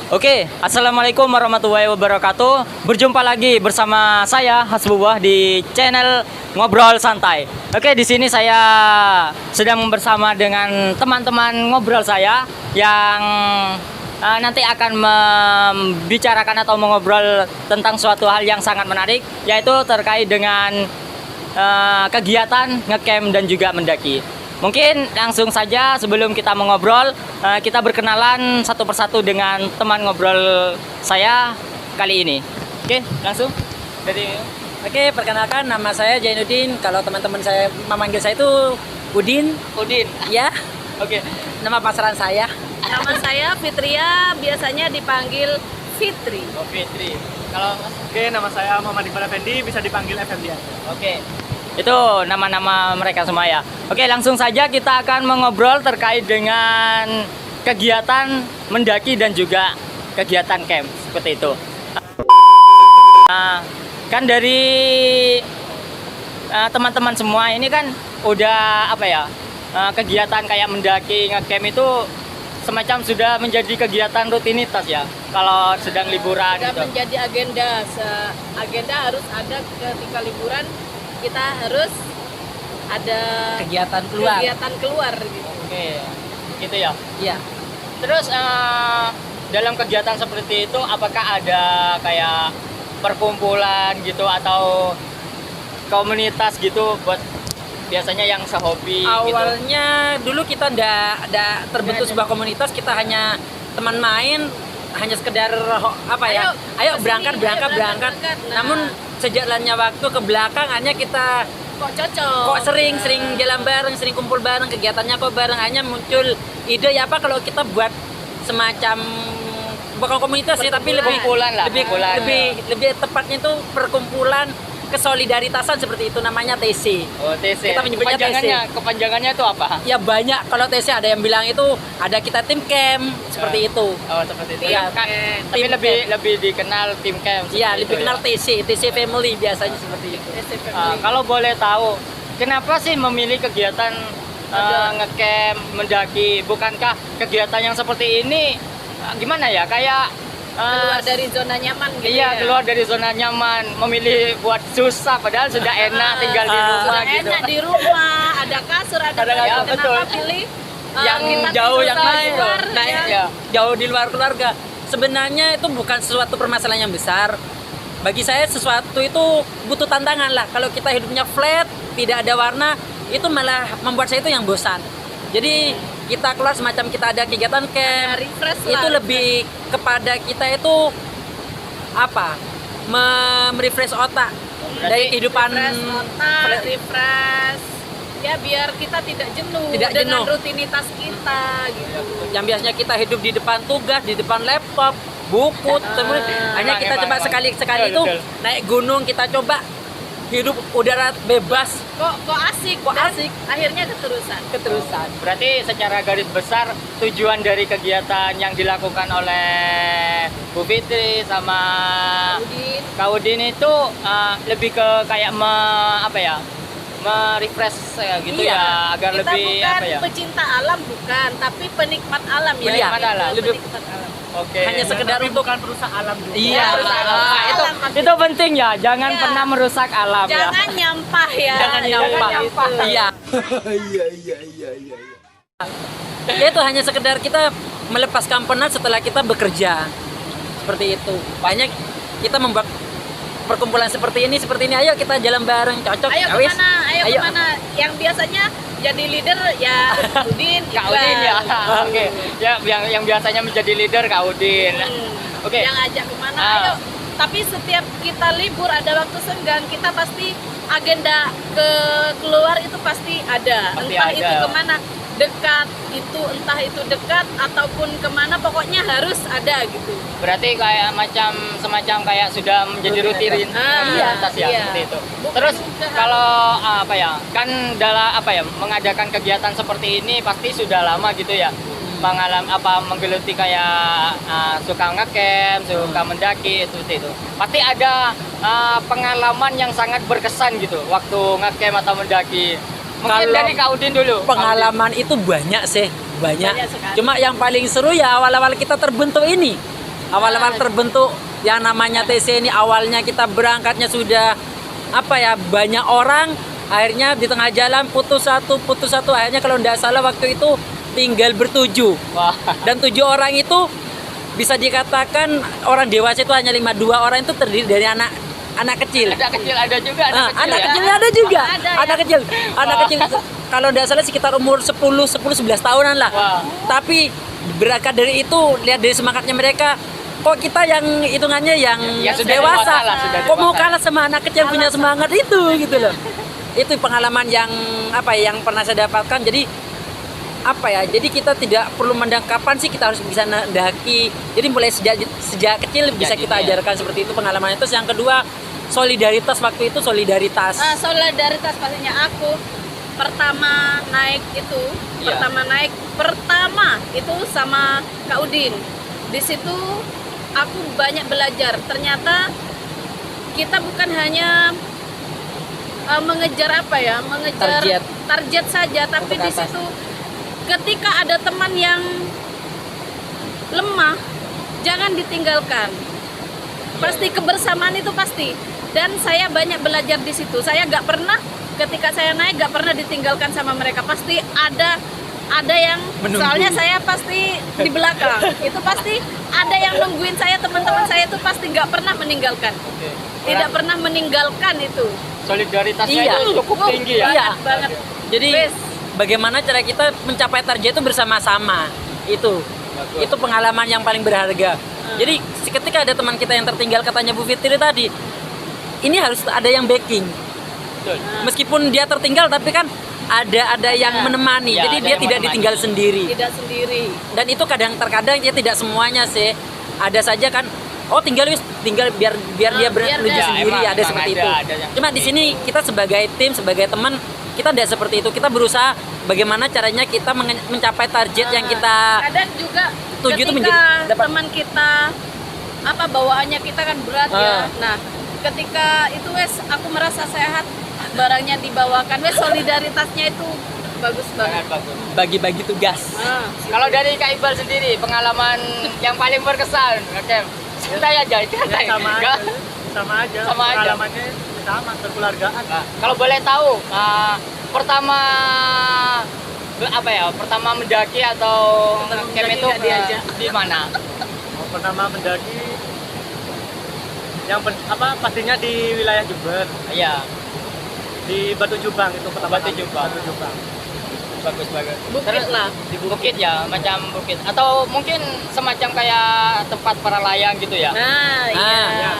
Oke, assalamualaikum warahmatullahi wabarakatuh. Berjumpa lagi bersama saya Hasbubah di channel Ngobrol Santai. Oke, di sini saya sedang bersama dengan teman-teman ngobrol saya yang nanti akan membicarakan atau mengobrol tentang suatu hal yang sangat menarik, yaitu terkait dengan kegiatan ngecamp dan juga mendaki. Mungkin langsung saja sebelum kita mengobrol, kita berkenalan satu persatu dengan teman ngobrol saya kali ini. Oke, langsung dari. Oke, perkenalkan nama saya Jainuddin. Kalau teman-teman saya memanggil saya itu Udin. Udin. Ya, Oke. nama pasaran saya. Nama saya Fitria, biasanya dipanggil Fitri. Oh, Fitri. Kalau Oke, nama saya Muhammad Iqbal Effendi, bisa dipanggil FMD. Oke. Itu nama-nama mereka semua ya. Oke, langsung saja kita akan mengobrol terkait dengan kegiatan mendaki dan juga kegiatan camp seperti itu. Kan dari teman-teman semua ini kan udah kegiatan kayak mendaki, ngecamp itu semacam sudah menjadi kegiatan rutinitas ya. Kalau sedang liburan Sudah gitu. menjadi agenda. Agenda harus ada ketika liburan, kita harus ada Kegiatan keluar. kegiatan keluar gitu. Oke, gitu ya. Iya. Terus dalam kegiatan seperti itu apakah ada kayak perkumpulan gitu atau komunitas gitu buat biasanya yang sehobi gitu? Awalnya dulu kita ndak terbentuk sebuah komunitas, kita hanya teman main, hanya sekedar ayo berangkat. Nah. Namun sejak jalannya waktu ke belakang hanya kita Kok cocok? kok sering jalan bareng, sering kumpul bareng, kegiatannya kok bareng, hanya muncul ide ya apa kalau kita buat semacam bukan komunitas sih, tapi lebih Perkumpulan lah, lebih perkumpulan. lebih tepatnya itu perkumpulan kesolidaritasan, seperti itu namanya TC. Oh, TC. Kita menyebutnya Kepanjangannya itu apa? Ya banyak, kalau TC ada yang bilang itu ada kita tim camp seperti itu. Oh, seperti itu. Iya, Tapi tim lebih dikenal tim camp. Iya, seperti lebih itu kenal ya. TC family biasanya seperti itu. Kalau boleh tahu, kenapa sih memilih kegiatan ngecamp, mendaki? Bukankah kegiatan yang seperti ini gimana ya? Kayak Keluar dari zona nyaman gitu iya, ya. keluar dari zona nyaman, memilih buat susah padahal sudah enak tinggal di rumah Sudah gitu. enak di rumah, ada kasur, ada kasur, kenapa betul. pilih Yang kita jauh, yang susah lain keluar, nah, ya. jauh di luar keluarga. Sebenarnya itu bukan sesuatu permasalahan yang besar. Bagi saya sesuatu itu butuh tantangan lah. Kalau kita hidupnya flat, tidak ada warna, itu malah membuat saya itu yang bosan. Jadi kita keluar semacam kita ada kegiatan camp, Refresh itu lah. lebih kepada kita itu merefresh otak dari kehidupan Refresh otak, refresh ya, biar kita tidak jenuh Tidak dengan jenuh. rutinitas kita gitu. yang biasanya kita hidup di depan tugas, di depan laptop, buku, hanya kita coba sekali itu Betul. naik gunung, kita coba hidup udara bebas, Kok asik, Kok dan asik. akhirnya keterusan. Berarti secara garis besar tujuan dari kegiatan yang dilakukan oleh Bu Fitri sama Udin, Kak Udin itu lebih ke kayak merefresh gitu Iya. ya, agar kita lebih bukan pecinta alam, bukan, tapi penikmat alam ya. Penikmat Gitu, alam. penikmat alam. Oke. hanya sekedar Tapi untuk bukan perusak alam juga. iya, Ya, perusak alam. itu Alam maksudnya. itu penting ya, jangan Ya. pernah merusak alam ya. Jangan nyampah ya. jangan nyampah. nyampah. Iya. Ya itu hanya sekedar kita melepaskan penat setelah kita bekerja. Seperti itu. Banyak kita membuat perkumpulan seperti ini. Ayo kita jalan bareng, cocok. Ayo Ya wis. kemana? Ayo kemana? Yang biasanya jadi leader ya Udin, Kak Iqbal. Udin ya. Oke. Ya, yang biasanya menjadi leader Kak Udin. Oke. Yang ajak kemana? Ah. Ayo. Tapi setiap kita libur ada waktu senggang, kita pasti agenda keluar itu pasti ada. Pasti Entah ada. itu kemana, dekat itu, entah itu dekat ataupun kemana, pokoknya harus ada gitu. Berarti kayak semacam kayak sudah menjadi rutinitas ya, iya. seperti itu. Bukan Terus usaha. kalau kan dalam mengadakan kegiatan seperti ini pasti sudah lama gitu ya. Menggeluti kayak suka ngecamp, suka mendaki seperti itu. Pasti ada pengalaman yang sangat berkesan gitu waktu ngecamp atau mendaki. Mungkin Kalau dari Kak Udin dulu. Pengalaman itu banyak sih, banyak. Banyak sekali. Cuma yang paling seru ya awal-awal kita terbentuk ini. Awal-awal terbentuk yang namanya TC ini, awalnya kita berangkatnya sudah banyak orang, akhirnya di tengah jalan putus satu, akhirnya kalau tidak salah waktu itu tinggal bertujuh. Wah. Dan 7 orang itu bisa dikatakan orang dewasa itu hanya 5, 2 orang itu terdiri dari anak kecil. Anak kecil ada juga, Anak ya? kecil ada juga. Ada, ya? Anak kecil kalau tidak salah sekitar umur 10 11 tahunan lah. Wah. Tapi berangkat dari itu, lihat dari semangatnya mereka, kok kita yang hitungannya yang Ya, sudah dewasa, dewasa lah, sudah kok mau dewasa. kalah sama anak kecil yang punya semangat itu gitu loh. Itu pengalaman yang yang pernah saya dapatkan. Jadi jadi kita tidak perlu mendang kapan sih kita harus bisa mendaki. Jadi mulai sejak kecil bisa kita dini, ya. ajarkan seperti itu pengalaman itu. Yang kedua, solidaritas. Waktu itu solidaritas. Solidaritas pastinya. Aku pertama naik itu, Iya. pertama itu sama Kak Udin. Di situ aku banyak belajar. Ternyata kita bukan hanya mengejar target saja, tapi Untuk di atas. situ ketika ada teman yang lemah, jangan ditinggalkan. Pasti kebersamaan itu pasti. Dan saya banyak belajar di situ. Saya nggak pernah ketika saya naik nggak pernah ditinggalkan sama mereka. Pasti ada yang Menunggu. soalnya saya pasti di belakang. Itu pasti ada yang nungguin saya, teman-teman saya itu pasti nggak pernah meninggalkan. Tidak pernah meninggalkan itu. Solidaritasnya Iya. itu cukup tinggi ya. Iya. Banget. Jadi Wes. bagaimana cara kita mencapai target itu bersama-sama. Itu Bagus. itu pengalaman yang paling berharga. Jadi ketika ada teman kita yang tertinggal, katanya Bu Fitri tadi, ini harus ada yang backing. Betul. Meskipun dia tertinggal, tapi kan ada yang menemani. Ya, Jadi ada dia yang tidak menemani. ditinggal sendiri. Tidak sendiri. Dan itu terkadang ya tidak semuanya sih. Ada saja kan, tinggal biar dia biar menuju dia. sendiri, Ya, ada emang seperti ada, itu. ada yang Cuma di seperti sini kita sebagai tim, sebagai teman, kita tidak seperti itu. Kita berusaha bagaimana caranya kita mencapai target yang kita Kadang juga tuju itu ketika dapat. teman kita bawaannya kita kan berat ya. Ah. Nah, ketika itu aku merasa sehat, barangnya dibawakan, solidaritasnya itu bagus Sangat banget. bagus. bagi-bagi tugas. Kalau dari Kak Iqbal sendiri, pengalaman yang paling berkesan, oke, santai aja, itu santai. Ya, sama Enggak? aja. Sama aja. Sama aja. Pengalamannya sama, kekeluargaan. Nah, kalau boleh tahu, pertama pertama mendaki atau Pertama camp mendaki itu nggak diajak. di mana? Pertama mendaki yang pastinya di wilayah Jember, Iya, di Batu Jubang itu pertama. Batu kali. Jubang. Batu Jubang. bagus. Bukit lah. Di bukit ya, macam bukit atau mungkin semacam kayak tempat para layang gitu ya. Nah, iya. ya.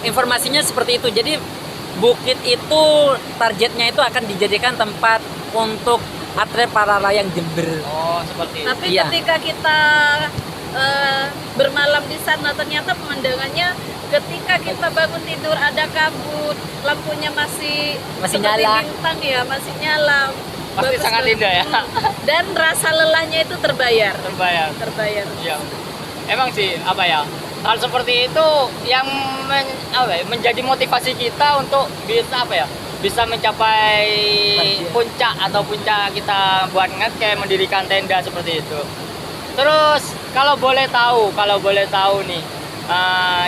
Informasinya seperti itu. Jadi bukit itu targetnya itu akan dijadikan tempat untuk atlet para layang Jember. Oh, seperti itu. Tapi Iya. ketika kita bermalam di sana, ternyata pemandangannya ketika kita bangun tidur ada kabut, lampunya masih seperti nyala. bintang ya, masih nyala. Pasti Bagus sangat banget. indah ya. Dan rasa lelahnya itu terbayar. Terbayar. Terbayar. Iya. Emang sih hal seperti itu yang menjadi motivasi kita untuk bisa mencapai Target. puncak kita buat ngecamp, mendirikan tenda seperti itu. Terus kalau boleh tahu nih,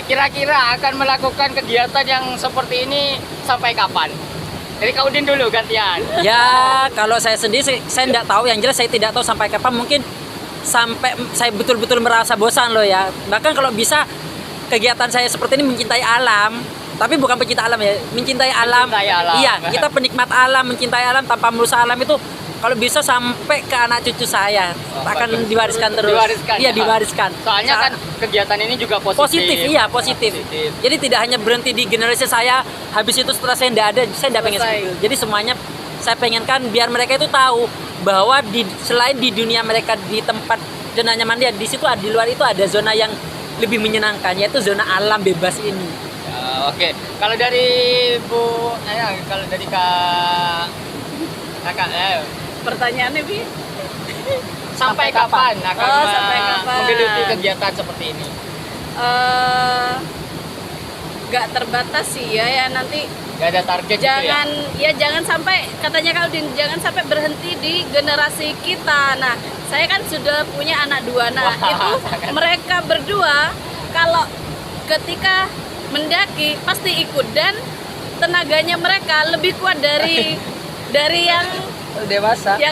kira-kira akan melakukan kegiatan yang seperti ini sampai kapan? Dari Kak Udin dulu gantian. Ya, kalau saya sendiri saya tidak tahu, yang jelas saya tidak tahu sampai kapan, mungkin sampai saya betul-betul merasa bosan loh ya. Bahkan kalau bisa kegiatan saya seperti ini mencintai alam, tapi bukan pencinta alam ya, mencintai alam. Mencintai alam. Iya, kita penikmat alam, mencintai alam tanpa merusak alam itu kalau bisa sampai ke anak cucu saya akan bagus. diwariskan terus. Diwariskan, Iya, ya. diwariskan. Soalnya kan kegiatan ini juga positif. Positif. Jadi tidak hanya berhenti di generasi saya, habis itu setelah saya tidak ada, saya tidak pengen Selesai. seperti itu. Jadi semuanya saya pengenkan biar mereka itu tahu bahwa selain di dunia mereka di tempat zona nyaman dia, di situ di luar itu ada zona yang lebih menyenangkan, yaitu zona alam bebas ini. Ya, oke. Kalau dari kalau dari kakak, Pertanyaannya, Bi? sampai kapan akan sampai kapan? menggeluti kegiatan seperti ini? Gak terbatas sih ya nanti Gak ada target jangan sampai, katanya Kak Udin, jangan sampai berhenti di generasi kita. Nah, saya kan sudah punya anak 2. Nah, Wah, itu sangat. mereka berdua kalau ketika mendaki pasti ikut, dan tenaganya mereka lebih kuat dari yang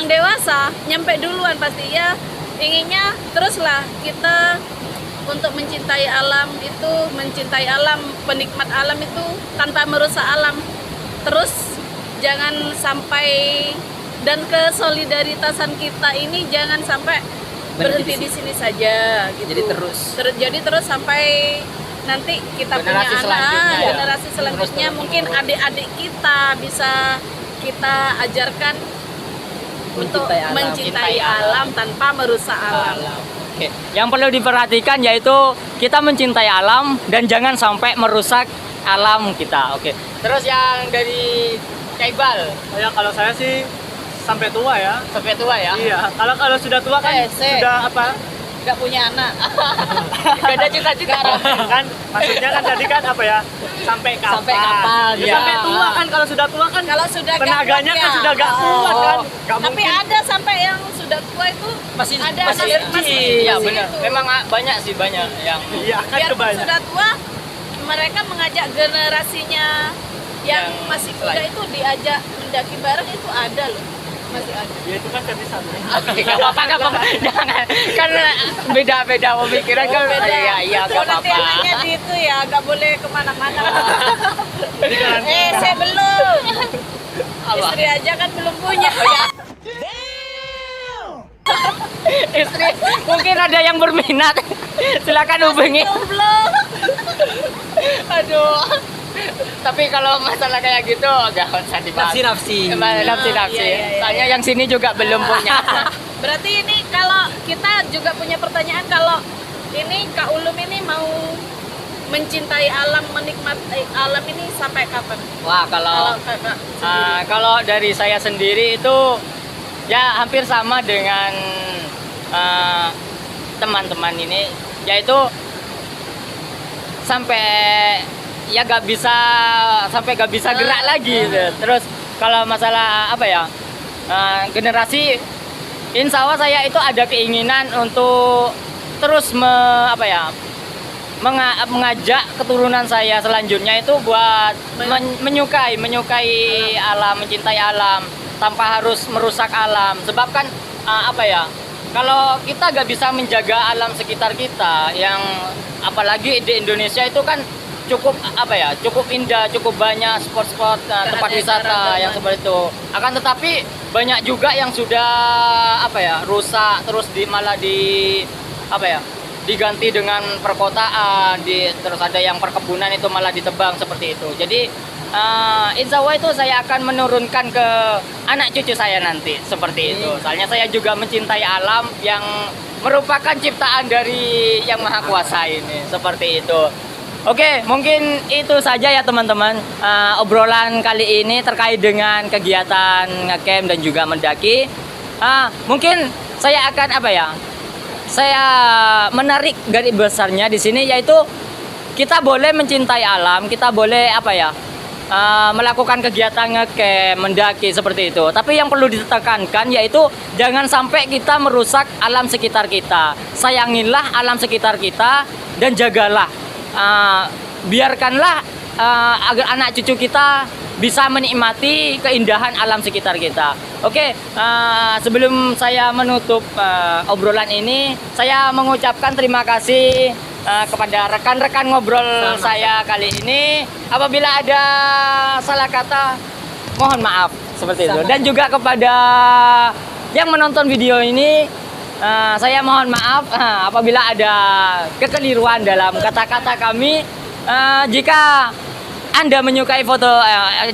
Dewasa. nyampe duluan pasti ya. Inginnya teruslah kita untuk mencintai alam itu, mencintai alam, penikmat alam itu tanpa merusak alam. Terus jangan sampai, dan kesolidaritasan kita ini jangan sampai berhenti di sini saja gitu. Jadi terus sampai nanti kita Generasi punya selanjutnya anak, ya. generasi selanjutnya mungkin adik-adik kita bisa kita ajarkan untuk mencintai alam tanpa merusak alam. Oke. Yang perlu diperhatikan yaitu kita mencintai alam dan jangan sampai merusak alam kita. Oke. Terus yang dari Kak Iqbal, Ya kalau saya sih sampai tua ya. sampai tua ya. Iya. Kalau sudah tua kan sudah apa? Nggak punya anak. Beda cita-cita. Kan maksudnya kan tadi kan apa ya? Sampai kapan? Sampai kapan, Ya, ya. sampai tua kan, kalau sudah tua kan Kalau sudah nggak tenaganya kuat kan ya. sudah gak kuat kan. Gak Tapi mungkin. ada sampai yang sudah tua itu Masih ada masih energi. Iya masih benar. itu. Memang banyak sih banyak yang Iya kan Biarpun kebanyakan. sudah tua, mereka mengajak generasinya yang Yang masih muda lain. itu diajak mendaki bareng, itu ada loh, masih ada. Ya itu kan kebiasaan. Oke, gak apa-apa. Jangan. Kan beda-beda pemikiran kan. Iya, Oh, gak nanti apa-apa. anaknya di itu ya, nggak boleh kemana-mana. Jadi karantina. Saya belum. Apa? Istri aja kan belum punya. Istri mungkin ada yang berminat. Silakan hubungi. Belum. Aduh. Tapi kalau masalah kayak gitu gak usah dibahas. Nafsi-nafsi. Nafsi-nafsi. Iya, iya, iya. Soalnya yang sini juga belum punya. Berarti ini kalau kita juga punya pertanyaan, kalau ini Kak Ulum ini mau mencintai alam, menikmati alam ini sampai kapan? Wah, kalau Kakak sendiri. kalau dari saya sendiri itu ya hampir sama dengan teman-teman ini, yaitu sampai ya gak bisa gerak lagi gitu. Terus kalau masalah apa ya, generasi, insya Allah saya itu ada keinginan untuk terus mengajak keturunan saya selanjutnya itu buat menyukai alam, mencintai alam tanpa harus merusak alam. Sebab kan kalau kita gak bisa menjaga alam sekitar kita, yang apalagi di Indonesia itu kan cukup indah, cukup banyak spot-spot tempat wisata yang seperti itu. Akan tetapi banyak juga yang sudah rusak, terus diganti dengan perkotaan, terus ada yang perkebunan itu malah ditebang seperti itu. Jadi insya Allah itu saya akan menurunkan ke anak cucu saya nanti seperti itu. Soalnya saya juga mencintai alam yang merupakan ciptaan dari Yang Maha Kuasa ini, seperti itu. Oke, mungkin itu saja ya teman-teman, obrolan kali ini terkait dengan kegiatan ngecamp dan juga mendaki. Mungkin saya akan saya menarik garis besarnya di sini, yaitu kita boleh mencintai alam, kita boleh melakukan kegiatan ngecamp, mendaki seperti itu. Tapi yang perlu ditekankan yaitu jangan sampai kita merusak alam sekitar kita. Sayangilah alam sekitar kita dan jagalah. Biarkanlah agar anak cucu kita bisa menikmati keindahan alam sekitar kita. Oke, sebelum saya menutup obrolan ini, saya mengucapkan terima kasih kepada rekan-rekan ngobrol saya kali ini. Apabila ada salah kata, mohon maaf seperti itu. Dan juga kepada yang menonton video ini, saya mohon maaf apabila ada kekeliruan dalam kata-kata kami. Jika Anda menyukai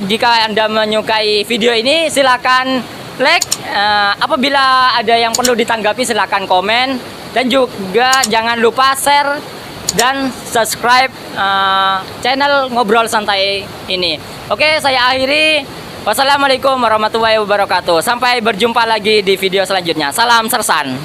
jika Anda menyukai video ini, silakan like. Apabila ada yang perlu ditanggapi, silakan komen, dan juga jangan lupa share dan subscribe channel Ngobrol Santai ini. Oke, saya akhiri. Wassalamualaikum warahmatullahi wabarakatuh. Sampai berjumpa lagi di video selanjutnya. Salam sersan.